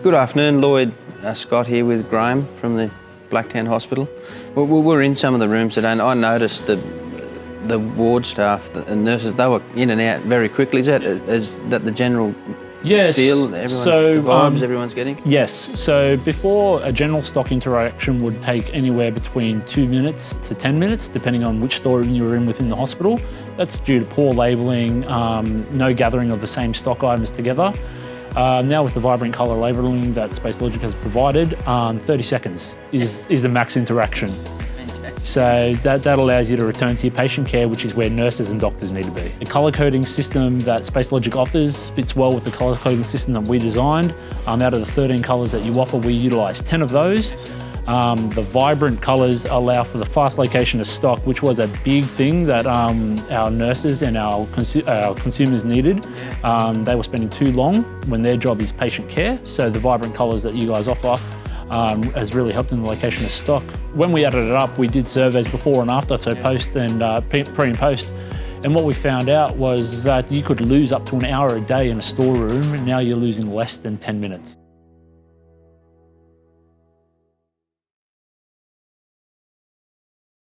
Good afternoon, Lloyd Scott here with Graham from the Blacktown Hospital. We're in some of the rooms today, and I noticed that the ward staff and nurses, they were in and out very quickly. Is that the general feel, the vibes everyone's getting? Yes, so before a general stock interaction would take anywhere between 2 minutes to 10 minutes, depending on which storeroom you were in within the hospital. That's due to poor labelling, no gathering of the same stock items together. Now with the vibrant colour labelling that SpaceLogic has provided, 30 seconds is the max interaction. So that allows you to return to your patient care, which is where nurses and doctors need to be. The colour coding system that SpaceLogic offers fits well with the colour coding system that we designed. Out of the 13 colours that you offer, we utilise 10 of those. The vibrant colours allow for the fast location of stock, which was a big thing that our nurses and our consumers needed. They were spending too long when their job is patient care, so the vibrant colours that you guys offer has really helped in the location of stock. When we added it up, we did surveys before and after, so post and pre and post. And what we found out was that you could lose up to an hour a day in a storeroom, and now you're losing less than 10 minutes.